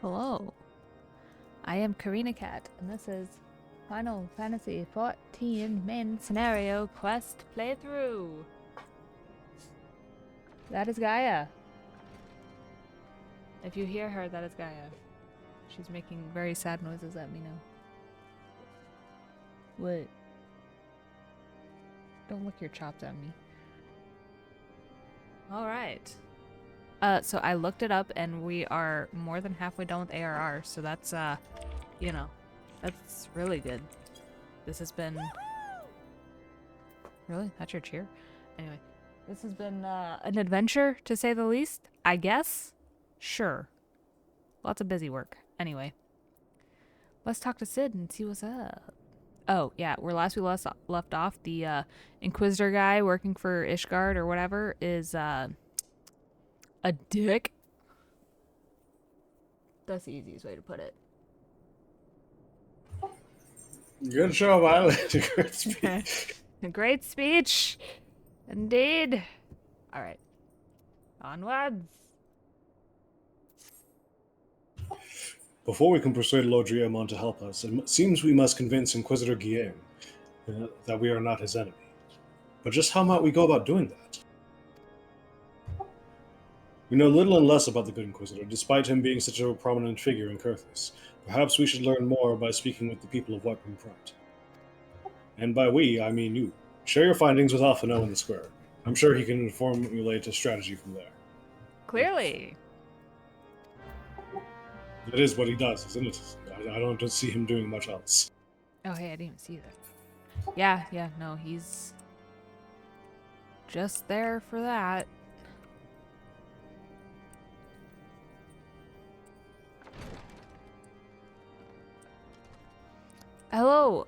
Hello. I am Koreina Cat, and this is Final Fantasy XIV main scenario quest playthrough. That is Gaia. If you hear her, that is Gaia. She's making very sad noises at me now. What? Don't lick your chops at me. Alright. So I looked it up, and we are more than halfway done with ARR, so that's, you know, that's really good. This has been... Really? That's your cheer? Anyway, this has been, an adventure, to say the least, I guess? Sure. Lots of busy work. Anyway. Let's talk to Sid and see what's up. Oh, yeah, where last we left off, the, Inquisitor guy working for Ishgard or whatever is, a dick. That's the easiest way to put it. Good show, Violet. Great speech. A great speech. Indeed. All right. Onwards. Before we can persuade Lord Driamon to help us, it seems we must convince Inquisitor Guillaume that we are not his enemy. But just how might we go about doing that? We know little and less about the Good Inquisitor, despite him being such a prominent figure in Kurthis. Perhaps we should learn more by speaking with the people of White Room Front. And by we, I mean you. Share your findings with Alphino in the square. I'm sure he can formulate a strategy from there. Clearly. That is what he does, isn't it? I don't see him doing much else. Oh, hey, I didn't even see that. Yeah, no, he's just there for that. Hello,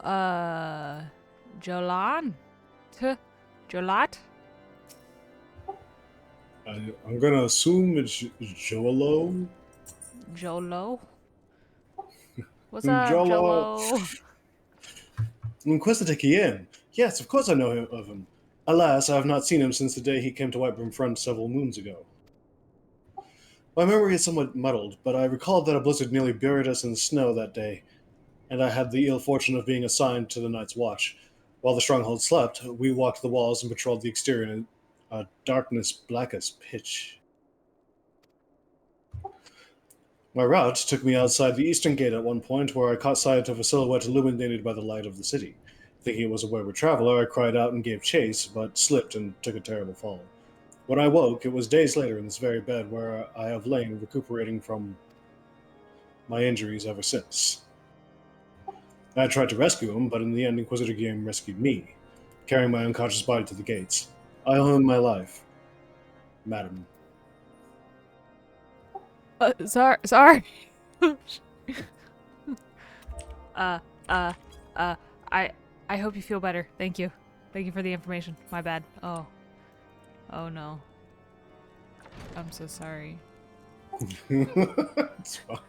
Jolan? Jolat? I'm gonna assume it's Jolo. Jolo? What's up, Jolo. Jolo? Inquisitor Guillaume. Yes, of course I know of him. Alas, I have not seen him since the day he came to White Room Front several moons ago. My memory is somewhat muddled, but I recall that a blizzard nearly buried us in the snow that day, and I had the ill fortune of being assigned to the night's watch. While the stronghold slept, we walked the walls and patrolled the exterior in a darkness black as pitch. My route took me outside the eastern gate at one point, where I caught sight of a silhouette illuminated by the light of the city. Thinking it was a wayward traveler, I cried out and gave chase, but slipped and took a terrible fall. When I woke, it was days later in this very bed where I have lain recuperating from my injuries ever since. I tried to rescue him, but in the end Inquisitor Guillaume rescued me, carrying my unconscious body to the gates. I owe him my life, madam. Sorry. I hope you feel better. Thank you. Thank you for the information. My bad. Oh no. I'm so sorry. It's fine.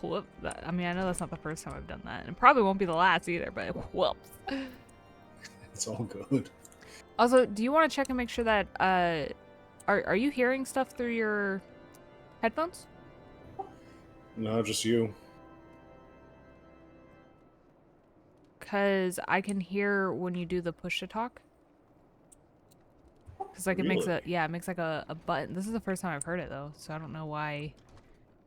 Whoop. I mean, I know that's not the first time I've done that, and it probably won't be the last either, but whoops. It's all good. Also, do you want to check and make sure that, are you hearing stuff through your headphones? No, just you. Because I can hear when you do the push to talk. Because like it makes it makes like a button. This is the first time I've heard it though, so I don't know why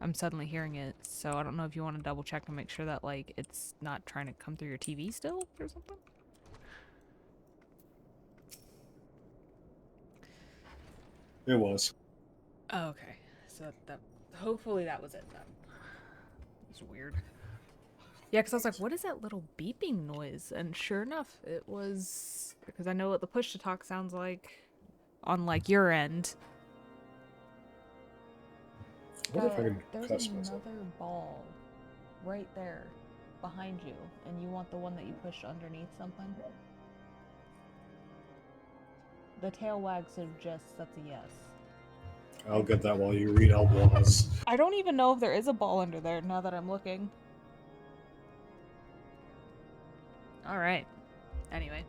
I'm suddenly hearing it. So I don't know if you want to double check and make sure that like it's not trying to come through your TV still or something. It was. Oh, okay. So that hopefully that was it then. It's weird. Yeah, because I was like, what is that little beeping noise? And sure enough, it was... Because I know what the push-to-talk sounds like on, like, your end. What if I can There's cuss another myself? ball right there behind you, and you want the one that you pushed underneath something? The tail wag suggests that's a yes. I'll get that while you read Alboaz. I don't even know if there is a ball under there now that I'm looking. Alright. Anyway.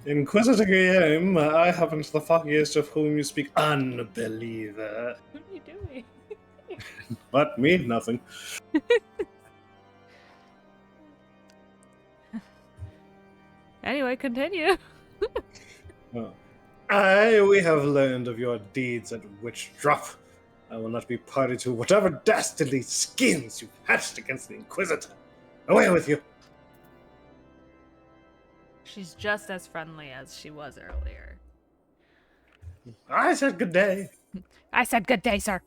Inquisitor Guillaume, I haven't the foggiest of whom you speak, unbeliever. What are you doing? But me, nothing. Anyway, continue. Oh. Aye, we have learned of your deeds at Witch Drop. I will not be party to whatever dastardly schemes you've hatched against the Inquisitor. Away with you! She's just as friendly as she was earlier. I said good day. I said good day, sir.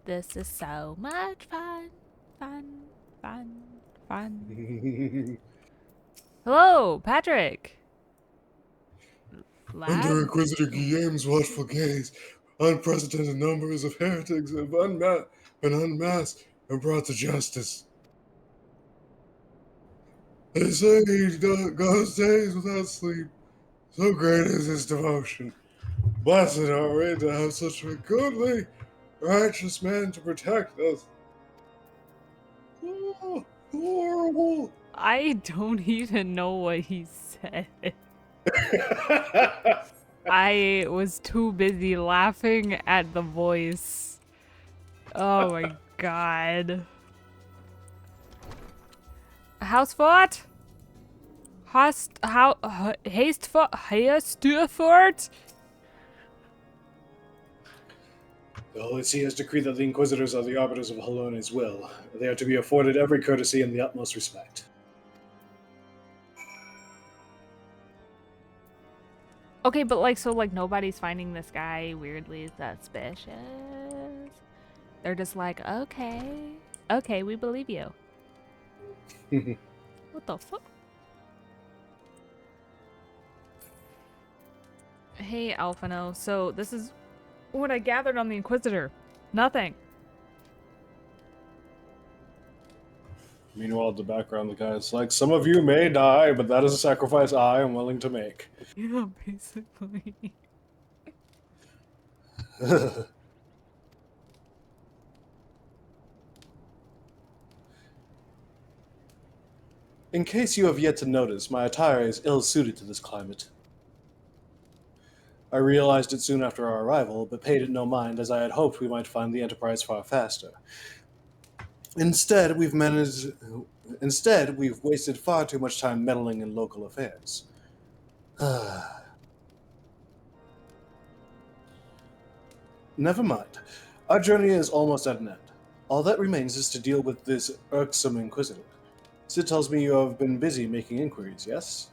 This is so much fun. Fun, fun, fun. Hello, Patrick. Under Lad? Inquisitor Guillaume's watchful gaze, unprecedented numbers of heretics have unmasked and brought to justice. They say he goes days without sleep. So great is his devotion. Blessed are we to have such a goodly, righteous man to protect us. Oh, horrible. I don't even know what he said. I was too busy laughing at the voice. Oh my god. House fort? Haste fort? The Holy See has decreed that the Inquisitors are the arbiters of Halone's will. They are to be afforded every courtesy and the utmost respect. Okay, but like, so like nobody's finding this guy weirdly suspicious. They're just like, okay, we believe you. What the fuck? Hey, Alphino. So this is what I gathered on the Inquisitor. Nothing. Meanwhile, in the background, the guy's like, some of you may die, but that is a sacrifice I am willing to make. Yeah, basically. In case you have yet to notice, my attire is ill-suited to this climate. I realized it soon after our arrival, but paid it no mind, as I had hoped we might find the Enterprise far faster. Instead, we've wasted far too much time meddling in local affairs. Never mind. Our journey is almost at an end. All that remains is to deal with this irksome Inquisitor. Sid tells me you have been busy making inquiries, yes?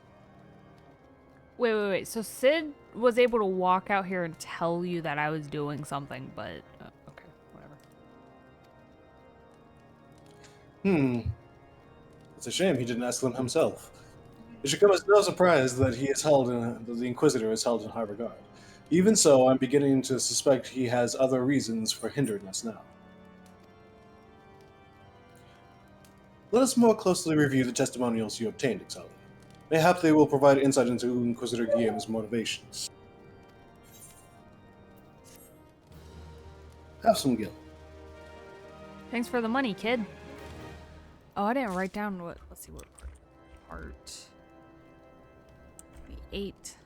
Wait. So Sid was able to walk out here and tell you that I was doing something, but okay, whatever. It's a shame he didn't ask them himself. It should come as no surprise that the Inquisitor is held in high regard. Even so, I'm beginning to suspect he has other reasons for hindering us now. Let us more closely review the testimonials you obtained, Xaeus. Mayhap they will provide insight into Inquisitor Guillaume's motivations. Have some gil. Thanks for the money, kid. Oh, I didn't write down what. Let's see what part. The 8.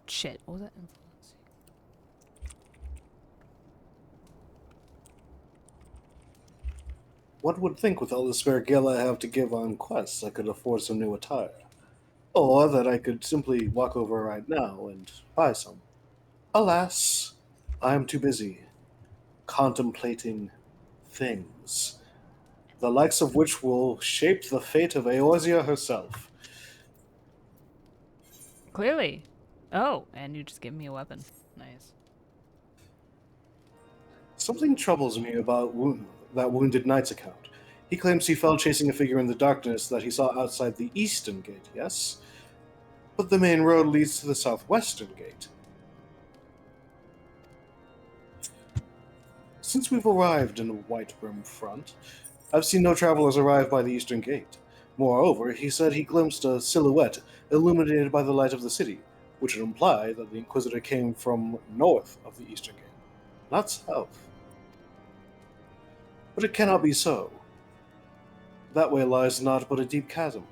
Shit, what was that influence? One would think with all the spare gil I have to give on quests, I could afford some new attire. Or that I could simply walk over right now and buy some. Alas, I am too busy contemplating things, the likes of which will shape the fate of Eorzea herself. Clearly. Oh, and you just give me a weapon. Nice. Something troubles me about that Wounded Knight's account. He claims he fell chasing a figure in the darkness that he saw outside the eastern gate, yes? But the main road leads to the southwestern gate. Since we've arrived in White Brim Front, I've seen no travelers arrive by the eastern gate. Moreover, he said he glimpsed a silhouette illuminated by the light of the city, which would imply that the Inquisitor came from north of the eastern gate, not south. but it cannot be so. That way lies naught but a deep chasm.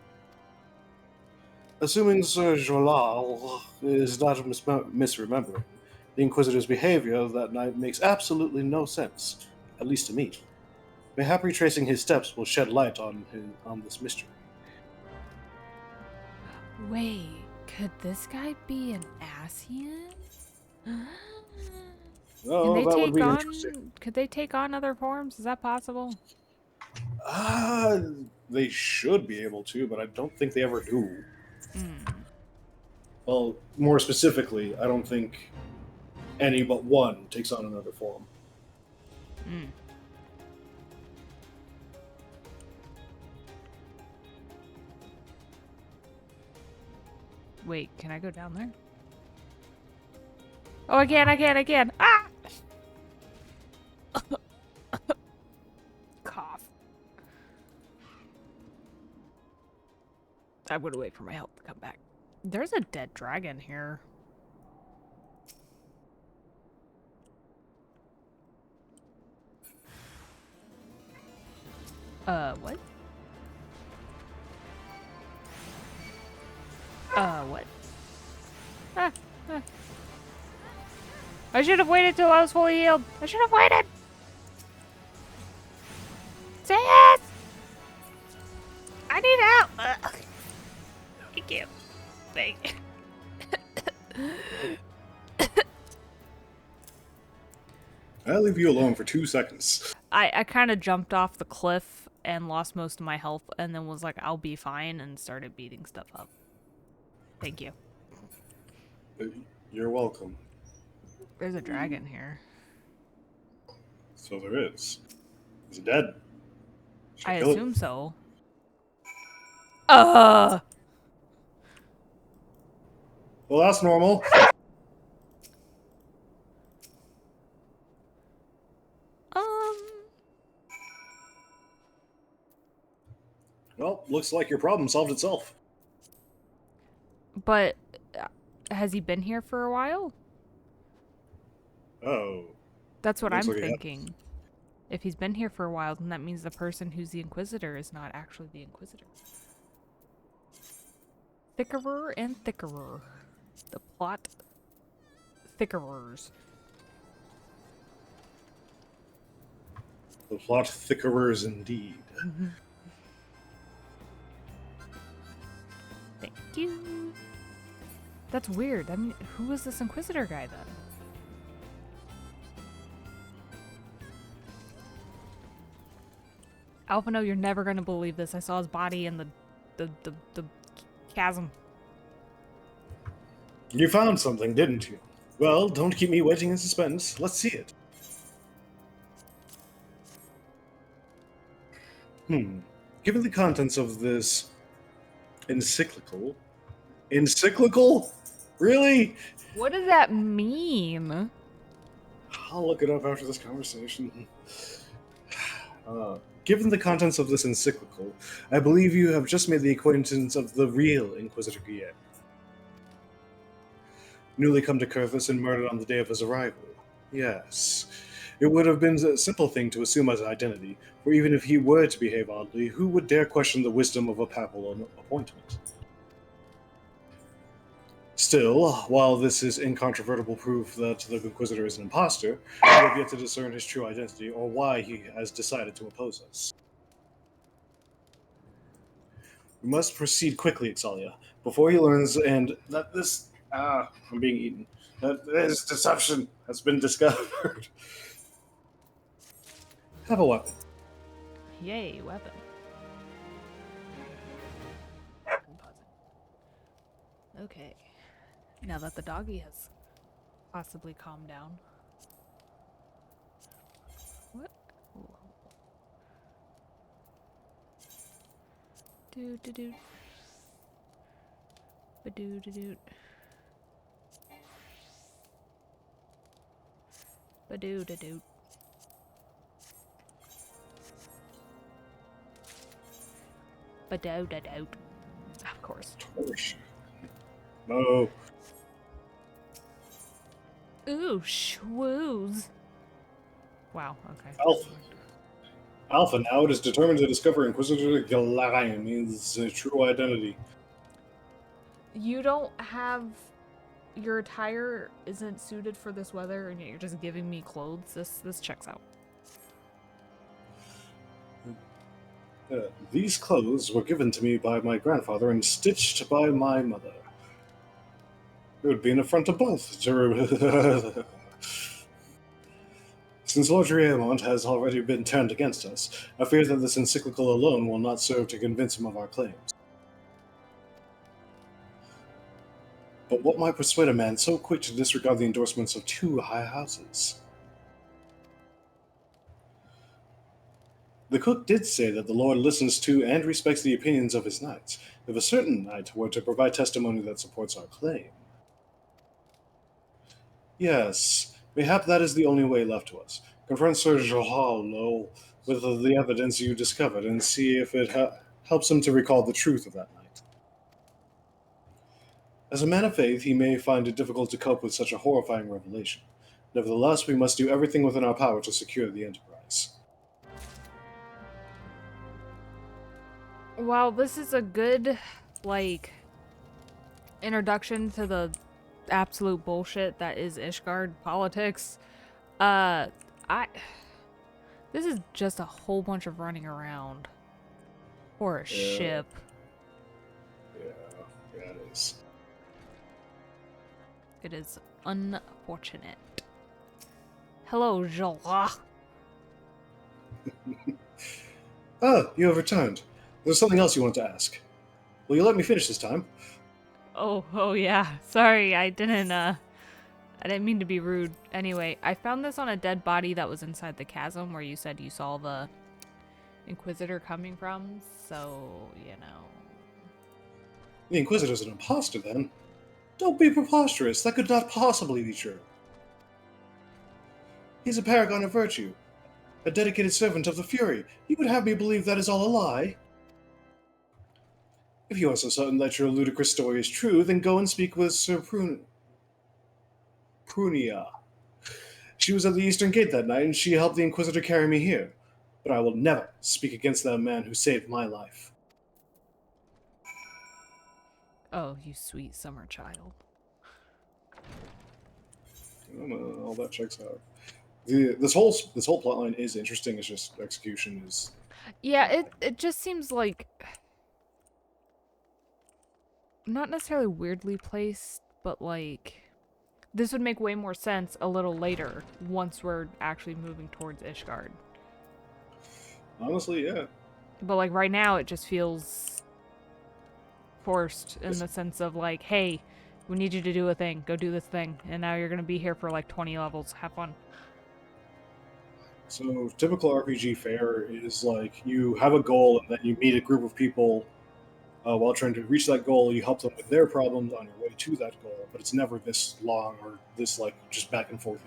Assuming Sir Jolal is not misremembering, the Inquisitor's behavior that night makes absolutely no sense, at least to me. Mayhap retracing his steps will shed light on this mystery. Wait, could this guy be an Asian? Oh, Can they that would take be on? interesting. Could they take on other forms? Is that possible? They should be able to, but I don't think they ever do. Well, more specifically, I don't think any but one takes on another form. Wait, can I go down there? Oh, I can. Ah! Cough. I would wait for my health to come back. There's a dead dragon here. What? What? Ah. I should have waited till I was fully healed. I should have waited. Xaeus! I need help. Thank you. Thank you. I'll leave you alone for 2 seconds. I kind of jumped off the cliff and lost most of my health and then was like, I'll be fine, and started beating stuff up. Thank you. You're welcome. There's a dragon here. So there is. Is it dead? Should I kill it? assume so. Well, that's normal. Well, looks like your problem solved itself. But has he been here for a while? Oh. That's what I'm Looks like he has. thinking. If he's been here for a while, then that means the person who's the Inquisitor is not actually the Inquisitor. Thickerer and Thickerer. The plot thickerers. The plot thickerers indeed. Thank you. That's weird. I mean, who was this Inquisitor guy then? Alphino, you're never gonna believe this. I saw his body in the chasm. You found something, didn't you? Well, don't keep me waiting in suspense. Let's see it. Given the contents of this encyclical... Encyclical? Really? What does that mean? I'll look it up after this conversation. Given the contents of this encyclical, I believe you have just made the acquaintance of the real Inquisitor Guillet. Newly come to Kurthus and murdered on the day of his arrival. Yes. It would have been a simple thing to assume his identity, for even if he were to behave oddly, who would dare question the wisdom of a papal appointment? Still, while this is incontrovertible proof that the Inquisitor is an imposter, we have yet to discern his true identity or why he has decided to oppose us. We must proceed quickly, Xaeus, before he learns and that this... I'm being eaten. That this deception has been discovered. Have a weapon. Yay, weapon. Okay. Now that the doggy has possibly calmed down. What? Do-do-do. Ba-do-do-do. Ba-do-do-do. Ba-do-do-do. Of course. No. Ooh, schwooze. Wow, okay. Alpha. Alpha now is determined to discover Inquisitor Galaine's true identity. You don't have... Your attire isn't suited for this weather, and yet you're just giving me clothes. This checks out. These clothes were given to me by my grandfather and stitched by my mother. It would be an affront to both. Since Lord Riemont has already been turned against us, I fear that this encyclical alone will not serve to convince him of our claims. But what might persuade a man so quick to disregard the endorsements of two high houses? The cook did say that the Lord listens to and respects the opinions of his knights. If a certain knight were to provide testimony that supports our claim... Yes, mayhap that is the only way left to us. Confront Sir Johalo with the evidence you discovered and see if it helps him to recall the truth of that night. As a man of faith, he may find it difficult to cope with such a horrifying revelation. Nevertheless, we must do everything within our power to secure the enterprise. While this is a good, like, introduction to the absolute bullshit that is Ishgard politics, this is just a whole bunch of running around for a ship. Yeah, it is. It is unfortunate. Hello, Jola. Ah, you have returned. There's something else you want to ask. Will you let me finish this time? Oh yeah. Sorry, I didn't mean to be rude. Anyway, I found this on a dead body that was inside the chasm where you said you saw the Inquisitor coming from, so, you know. The Inquisitor's an imposter, then? Don't be preposterous. That could not possibly be true. He's a paragon of virtue, a dedicated servant of the Fury. You would have me believe that is all a lie? If you are so certain that your ludicrous story is true, then go and speak with Sir Prunia. She was at the Eastern Gate that night, and she helped the Inquisitor carry me here. But I will never speak against that man who saved my life. Oh, you sweet summer child. I don't know, all that checks out. This whole plotline is interesting. It's just execution is... Yeah, it just seems like not necessarily weirdly placed, but like this would make way more sense a little later once we're actually moving towards Ishgard. Honestly, yeah. But like right now it just feels forced in the sense of like, hey, we need you to do a thing. Go do this thing. And now you're going to be here for like 20 levels. Have fun. So typical RPG fare is like you have a goal and then you meet a group of people while trying to reach that goal. You help them with their problems on your way to that goal, but it's never this long or this like just back and forth.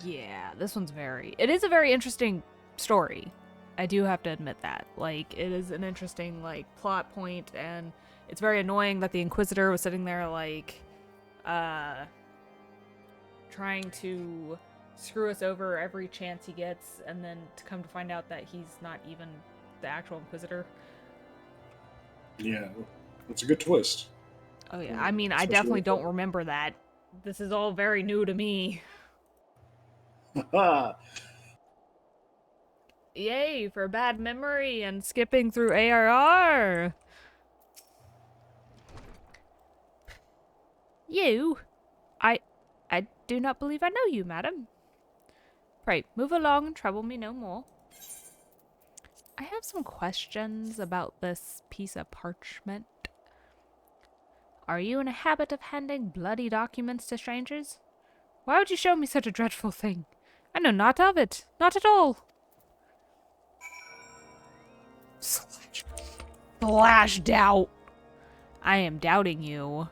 Yeah, this one's it is a very interesting story. I do have to admit that. Like, it is an interesting like plot point, and it's very annoying that the Inquisitor was sitting there like trying to screw us over every chance he gets, and then to come to find out that he's not even the actual Inquisitor. Yeah, it's a good twist. Oh yeah, I mean, I definitely don't remember that. This is all very new to me. Yay for bad memory and skipping through ARR. You? I do not believe I know you, madam. Pray, move along and trouble me no more. I have some questions about this piece of parchment. Are you in a habit of handing bloody documents to strangers? Why would you show me such a dreadful thing? I know not of it. Not at all. Slash doubt. I am doubting you.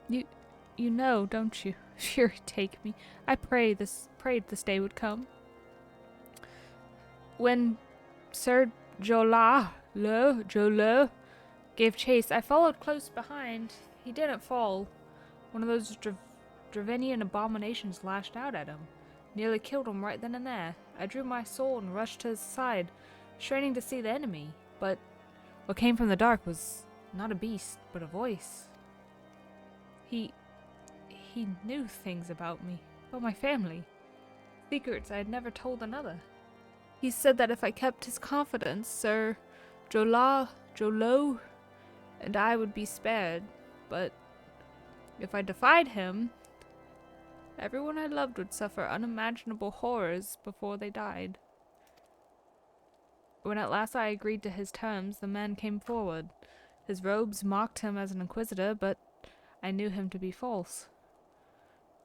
You know, don't you? Fury take me. I prayed this day would come. When Sir Jolo gave chase, I followed close behind. He didn't fall. One of those Dravenian abominations lashed out at him. Nearly killed him right then and there. I drew my sword and rushed to his side, straining to see the enemy. But what came from the dark was not a beast, but a voice. He knew things about me, about my family. Secrets I had never told another. He said that if I kept his confidence, Sir Jolo, and I would be spared. But if I defied him, everyone I loved would suffer unimaginable horrors before they died. When at last I agreed to his terms, the man came forward. His robes mocked him as an Inquisitor, but I knew him to be false.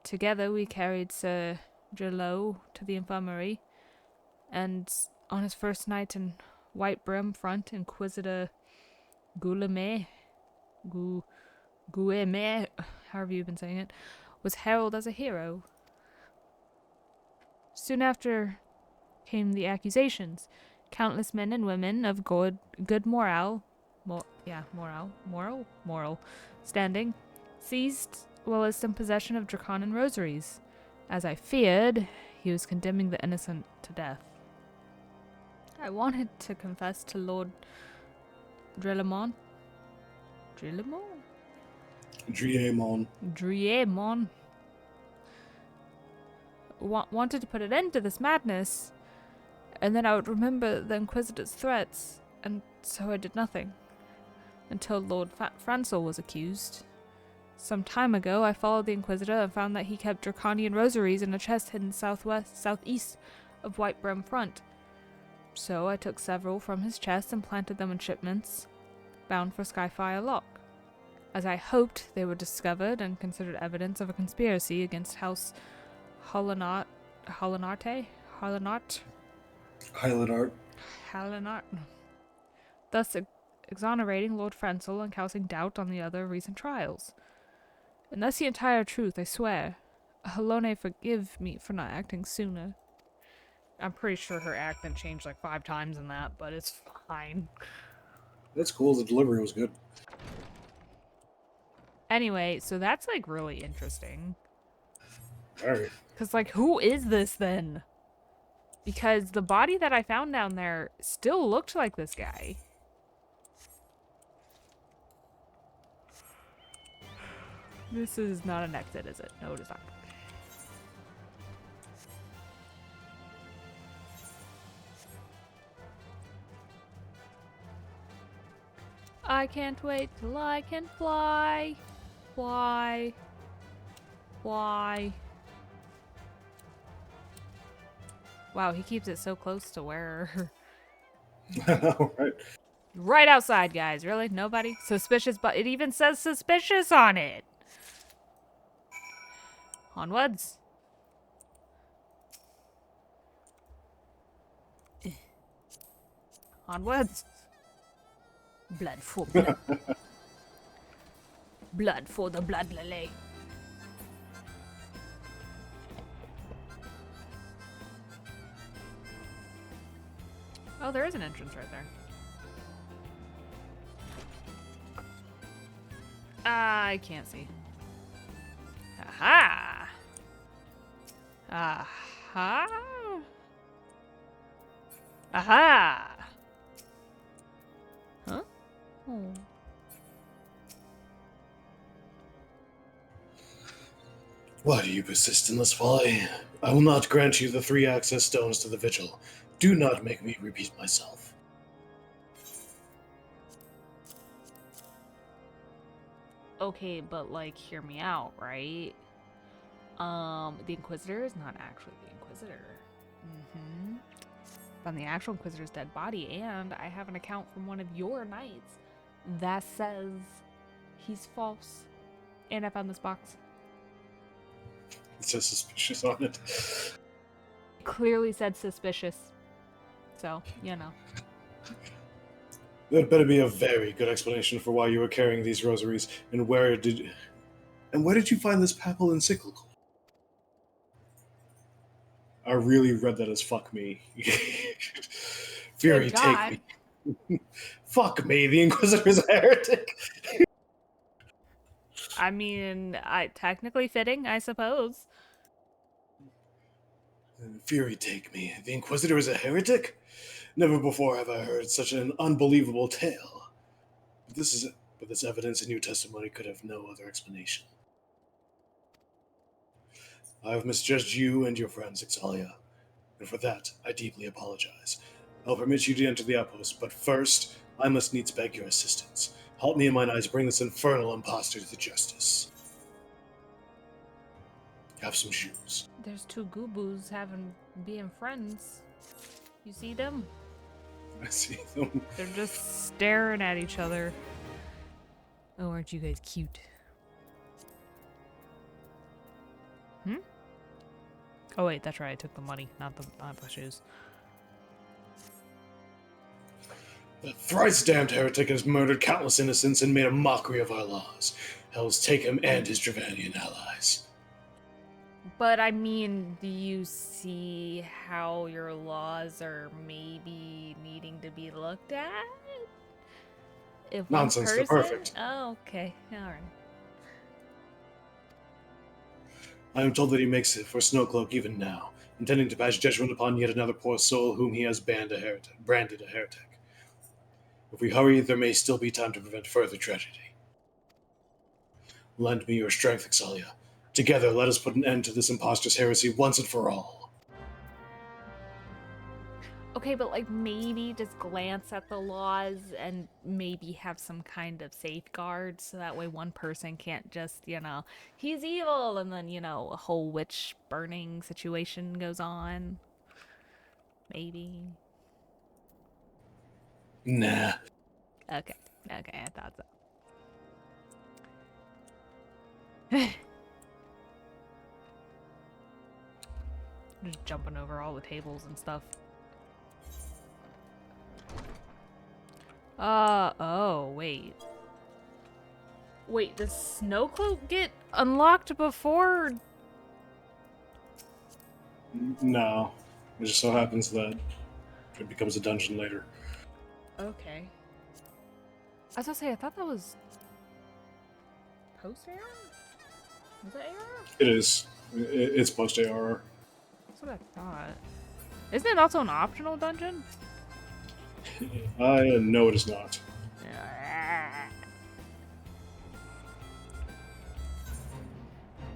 Together we carried Sir Jolo to the infirmary, and on his first night in White Brim Front, Inquisitor Guillemet, however you've been saying it, was heralded as a hero. Soon after came the accusations. Countless men and women of good moral standing, seized Willis in possession of Draconan rosaries. As I feared, he was condemning the innocent to death. I wanted to confess to Lord Driemon. Wanted to put an end to this madness, and then I would remember the Inquisitor's threats, and so I did nothing. Until Lord Francel was accused. Some time ago, I followed the Inquisitor and found that he kept Draconian rosaries in a chest hidden southeast of White Brim Front. So I took several from his chest and planted them in shipments, bound for Skyfire Lock. As I hoped, they were discovered and considered evidence of a conspiracy against House Hallinart. Thus exonerating Lord Francel and casting doubt on the other recent trials. And that's the entire truth, I swear. Halone, forgive me for not acting sooner. I'm pretty sure her accent changed like 5 times in that, but it's fine. That's cool. The delivery was good. Anyway, so that's like really interesting. Alright. Because like, who is this then? Because the body that I found down there still looked like this guy. This is not an exit, is it? No, it is not. I can't wait till I can fly. Fly. Fly. Wow, he keeps it so close to where... Alright. Right outside, guys. Really? Nobody? Suspicious, but it even says suspicious on it. Onwards. Onwards. Blood for blood. Blood for the blood lily. Oh, there is an entrance right there. I can't see. Aha! Aha! Aha! Huh? Oh. Why do you persist in this folly? I will not grant you the 3 access stones to the vigil. Do not make me repeat myself. Okay, but like, hear me out, right? The Inquisitor is not actually the Inquisitor. Found the actual Inquisitor's dead body, and I have an account from one of your knights that says he's false. And I found this box. It says suspicious on it. It clearly said suspicious. So, you know. That better be a very good explanation for why you were carrying these rosaries, and where did you find this papal encyclical? I really read that as fuck me. Fury, take me. Fuck me, the Inquisitor's a heretic. I mean, technically fitting, I suppose. Fury take me. The Inquisitor is a heretic? Never before have I heard such an unbelievable tale. But this evidence in your testimony could have no other explanation. I have misjudged you and your friends, Xaeus, and for that I deeply apologize. I'll permit you to enter the outpost, but first I must needs beg your assistance. Help me and mine eyes bring this infernal impostor to justice. Have some shoes. There's two gooboos being friends. You see them? I see them. They're just staring at each other. Oh, aren't you guys cute? Oh wait, that's right. I took the money, not the shoes. The thrice damned heretic has murdered countless innocents and made a mockery of our laws. Hell's take him and his Dravanian allies. But I mean, do you see how your laws are maybe needing to be looked at? If one Nonsense, they're perfect. Oh, okay. Alright. I am told that he makes it for Snowcloak even now, intending to pass judgment upon yet another poor soul whom he has branded a heretic. If we hurry, there may still be time to prevent further tragedy. Lend me your strength, Xaeus. Together, let us put an end to this impostor's heresy once and for all. Okay, but like maybe just glance at the laws and maybe have some kind of safeguards so that way one person can't just, he's evil and then, a whole witch burning situation goes on. Maybe. Nah. Okay, I thought so. Just jumping over all the tables and stuff. Oh, wait. Wait, does Snowcloak get unlocked before? No. It just so happens that it becomes a dungeon later. Okay. I was gonna say, I thought that was post-AR? Was that AR? It is. It's post-ARR. That's what I thought. Isn't it also an optional dungeon? No, it is not.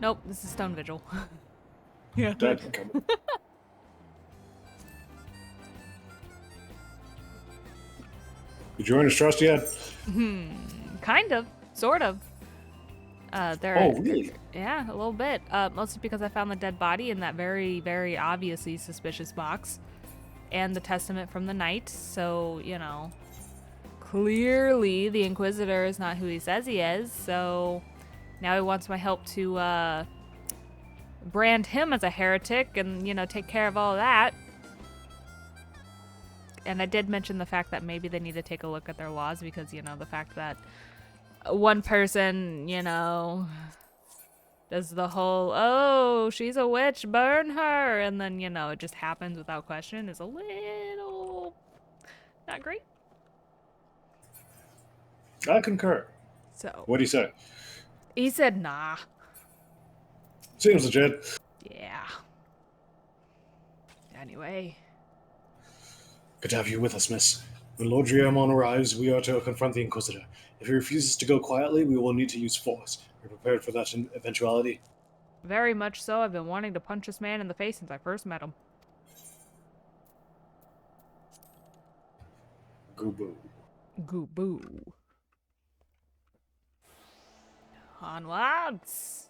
Nope, this is Stone Vigil. Yeah. That can come. Did you earn his trust yet? Kind of. Sort of. Oh, really? Yeah, a little bit. Mostly because I found the dead body in that very, very obviously suspicious box. And the testament from the knight, so, clearly the Inquisitor is not who he says he is, so now he wants my help to, brand him as a heretic and, take care of all that. And I did mention the fact that maybe they need to take a look at their laws because, the fact that one person, does the whole, oh, she's a witch, burn her, and then, it just happens without question is a little not great. I concur. So. What do you say? He said, nah. Seems legit. Yeah. Anyway. Good to have you with us, miss. When Lord Driamon arrives, we are to confront the Inquisitor. If he refuses to go quietly, we will need to use force. Are you prepared for that eventuality? Very much so. I've been wanting to punch this man in the face since I first met him. Goo-boo. Goo-boo. Onwards!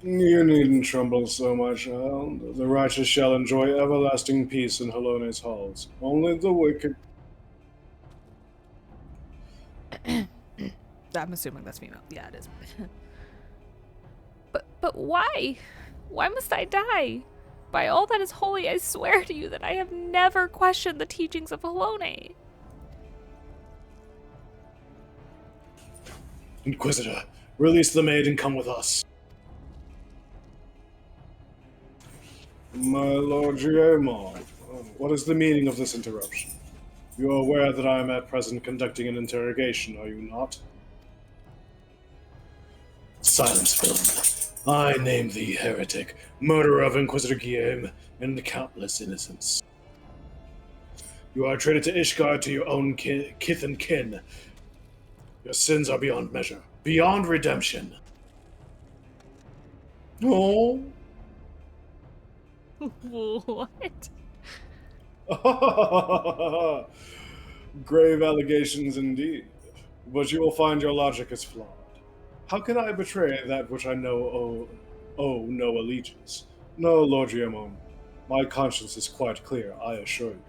You needn't tremble so much, child. The righteous shall enjoy everlasting peace in Helone's halls. Only the wicked... I'm assuming that's female. Yeah, it is. But why? Why must I die? By all that is holy, I swear to you that I have never questioned the teachings of Helone. Inquisitor, release the maid and come with us. My Lord Driamon, what is the meaning of this interruption? You are aware that I am at present conducting an interrogation, are you not? Silence, villain. I name thee heretic, murderer of Inquisitor Guillaume, and countless innocents. You are traitor to Ishgard, to your own kith and kin. Your sins are beyond measure, beyond redemption. Oh. What? Grave allegations indeed, but you will find your logic is flawed. How can I betray that which I know owe no allegiance? No, Lord Giamon, my conscience is quite clear, I assure you.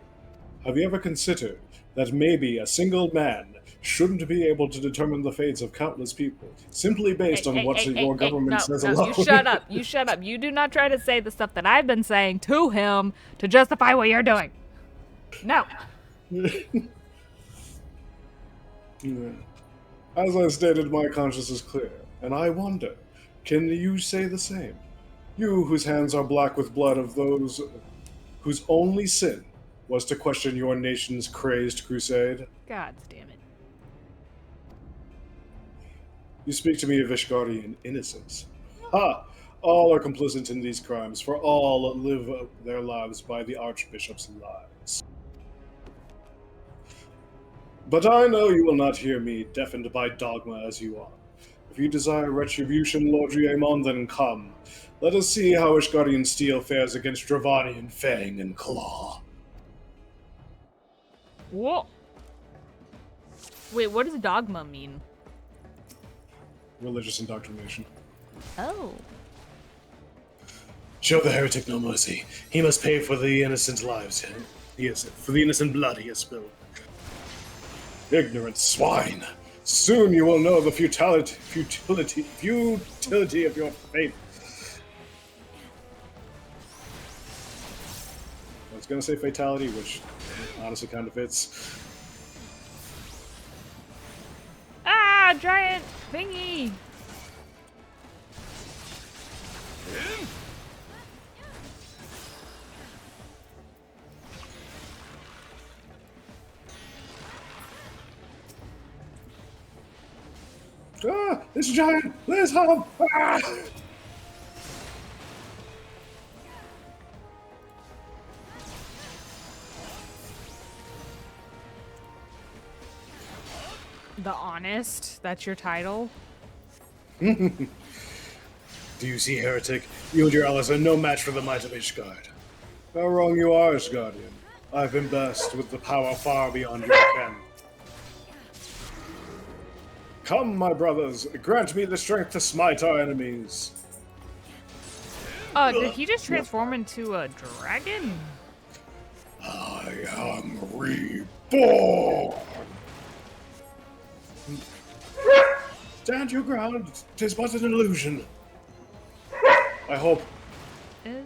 Have you ever considered that maybe a single man shouldn't be able to determine the fates of countless people, simply based on what your government says No, alone? you shut up. You shut up. You do not try to say the stuff that I've been saying to him to justify what you're doing. No. As I stated, my conscience is clear, and I wonder, can you say the same? You, whose hands are black with blood of those whose only sin was to question your nation's crazed crusade? God damn it. You speak to me of Ishgardian innocence. Ha! All are complicit in these crimes, for all live their lives by the Archbishop's lies. But I know you will not hear me, deafened by dogma as you are. If you desire retribution, Lord Giamon, then come. Let us see how Ishgardian steel fares against Dravanian fang and claw. What? Wait, what does dogma mean? Religious indoctrination. Oh. Show the heretic no mercy. He must pay for the innocent lives. Yes, for the innocent blood he has spilled. Ignorant swine! Soon you will know the futility of your faith. I was gonna say fatality, which honestly kind of fits. Ah, giant thingy! Ah! It's a giant! Liz, home! Ah! The Honest? That's your title? Do you see, heretic? You and your allies are no match for the might of Ishgard. How wrong you are, Ishgardian. I've been blessed with the power far beyond your ken. Come, my brothers, grant me the strength to smite our enemies. Did he just transform into a dragon? I am reborn. Stand your ground, 'tis but an illusion. I hope. Is it?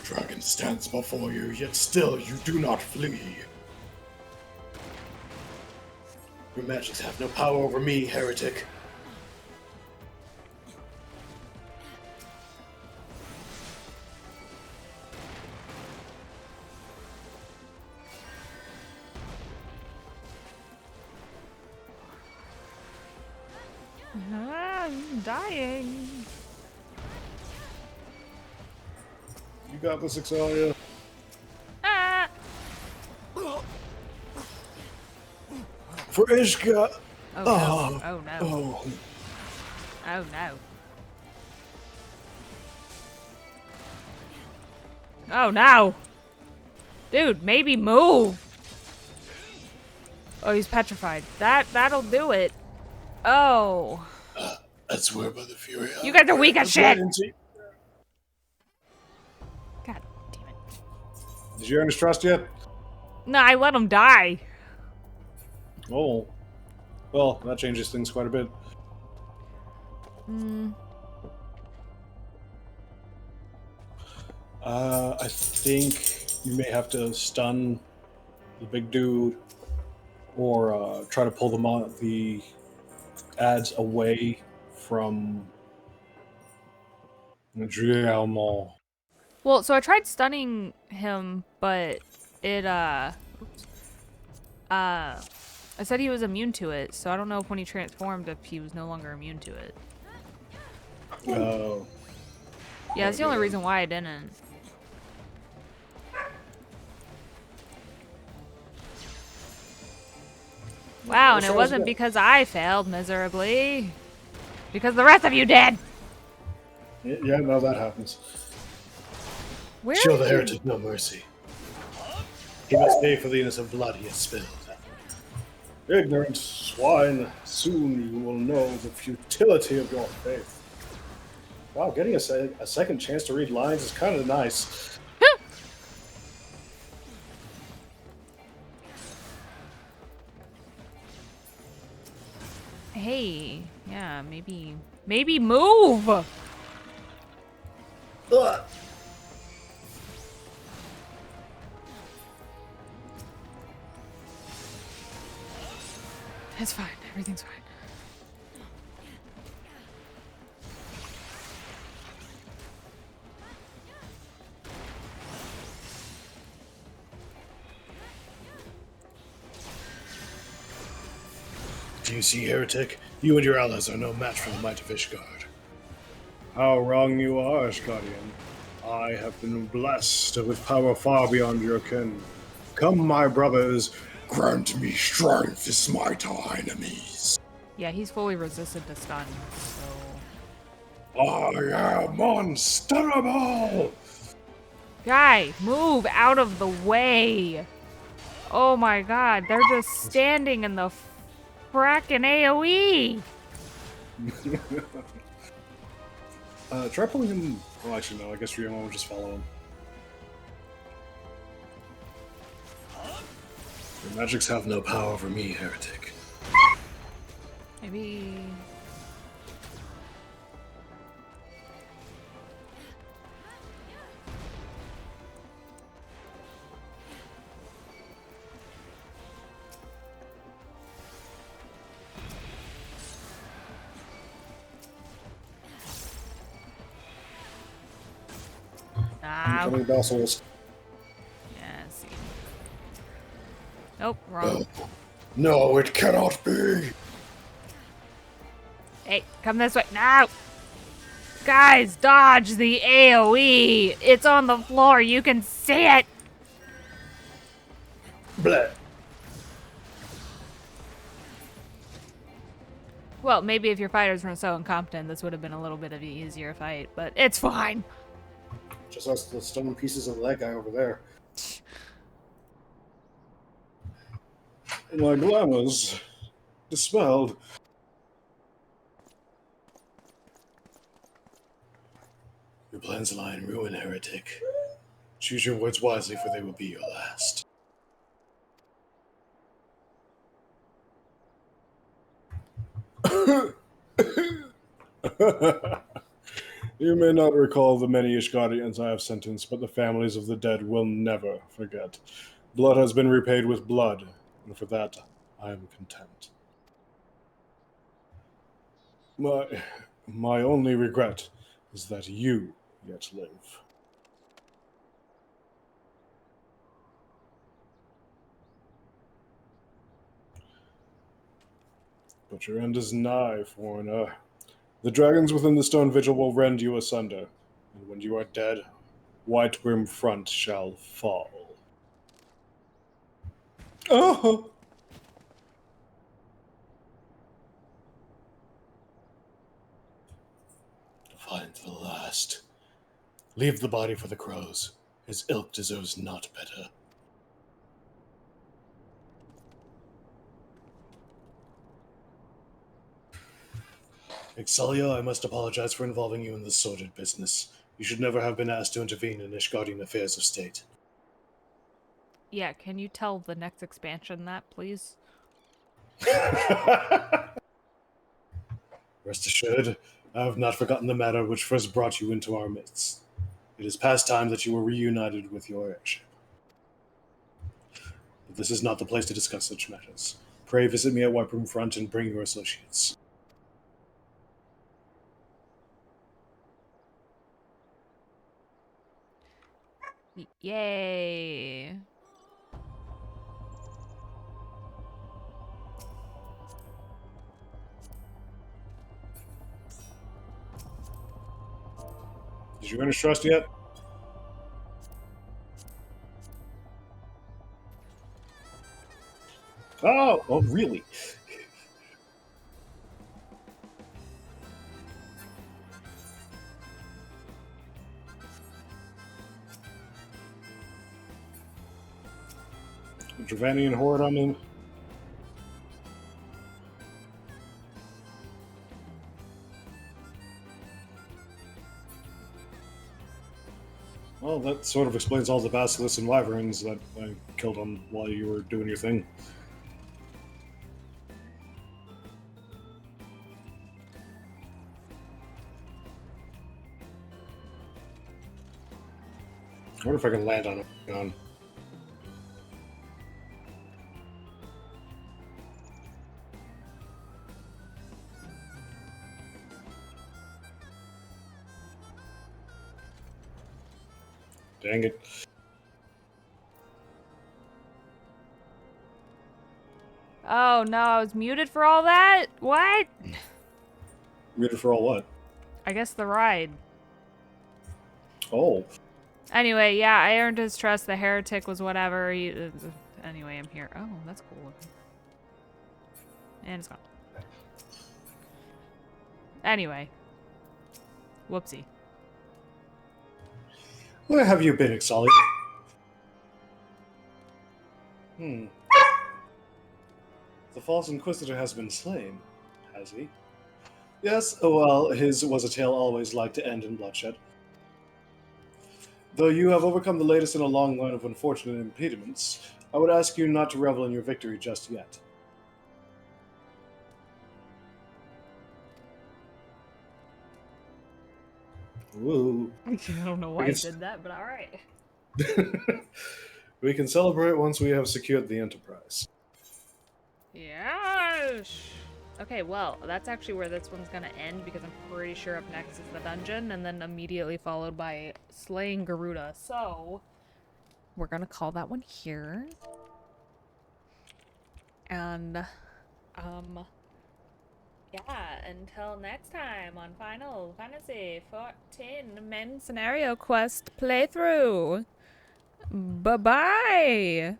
A dragon stands before you, yet still you do not flee. Your magics have no power over me, heretic. I'm dying. You got this, Xaeus. Ah! For Ishka. Oh no. Oh no. Oh. Oh no. Oh no. Dude, maybe move. Oh, he's petrified. That'll do it. Oh. I swear by the fury. You guys are weak as shit. God damn it. Did you earn his trust yet? No, I let him die. Oh. Well, that changes things quite a bit. I think you may have to stun the big dude, or try to pull the ads away from Drielmol. Well, so I tried stunning him, but it, oops. I said he was immune to it, so I don't know if when he transformed, if he was no longer immune to it. Oh. Yeah, that's the only reason why I didn't. Wow, and it wasn't because I failed miserably. Because the rest of you did! Yeah, no, that happens. Where Show are the you? heretic no mercy. He must pay for the innocent blood he has spilled. Ignorant swine, soon you will know the futility of your faith. Wow, getting a second chance to read lines is kind of nice. Hey, yeah, maybe move! Ugh. It's fine, everything's fine. Do you see, heretic? You and your allies are no match for the might of Ishgard. How wrong you are, Ishgardian. I have been blessed with power far beyond your kin. Come, my brothers, grant me strength to smite our enemies. Yeah, he's fully resistant to stun, so... I am unstoppable! Guy, move out of the way! Oh my god, they're just standing in the frackin' AoE! Try pulling him. Well, actually, no. I guess Ryoma will just follow him. Your magics have no power over me, heretic. Maybe... Incoming basilisk. Yeah, let's see. Nope, wrong. No, it cannot be! Hey, come this way. No! Guys, dodge the AoE! It's on the floor, you can see it! Bleh. Well, maybe if your fighters weren't so incompetent, this would have been a little bit of an easier fight, but it's fine. Just us, the stone pieces of that guy over there. My glamour's dispelled. Your plans lie in ruin, heretic. Choose your words wisely, for they will be your last. You may not recall the many Ishgardians I have sentenced, but the families of the dead will never forget. Blood has been repaid with blood, and for that I am content. My only regret is that you yet live. But your end is nigh, foreigner. The dragons within the stone vigil will rend you asunder, and when you are dead, White Brim Front shall fall. Oh! Find the last. Leave the body for the crows. His ilk deserves not better. Excelia, I must apologize for involving you in this sordid business. You should never have been asked to intervene in Ishgardian affairs of state. Yeah, can you tell the next expansion that, please? Rest assured, I have not forgotten the matter which first brought you into our midst. It is past time that you were reunited with your airship. But this is not the place to discuss such matters. Pray visit me at White Room Front and bring your associates. Yay. Did you finish trust yet? Oh, really? Dravanian horde on him. Well, that sort of explains all the basilisks and wyverns that I killed on while you were doing your thing. I wonder if I can land on it. Dang it. Oh no, I was muted for all that? What? Muted for all what? I guess the ride. Oh. Anyway, yeah, I earned his trust. The heretic was whatever. Anyway, I'm here. Oh, that's cool. And it's gone. Anyway. Whoopsie. Where have you been, Exalia? The false Inquisitor has been slain, has he? Yes, well, his was a tale always like to end in bloodshed. Though you have overcome the latest in a long line of unfortunate impediments, I would ask you not to revel in your victory just yet. Woo. I don't know why I did that, but alright. We can celebrate once we have secured the Enterprise. Yes! Okay, well, that's actually where this one's gonna end because I'm pretty sure up next is the dungeon and then immediately followed by slaying Garuda. So, we're gonna call that one here. And, yeah, until next time on Final Fantasy XIV Main Scenario Quest playthrough. Bye-bye!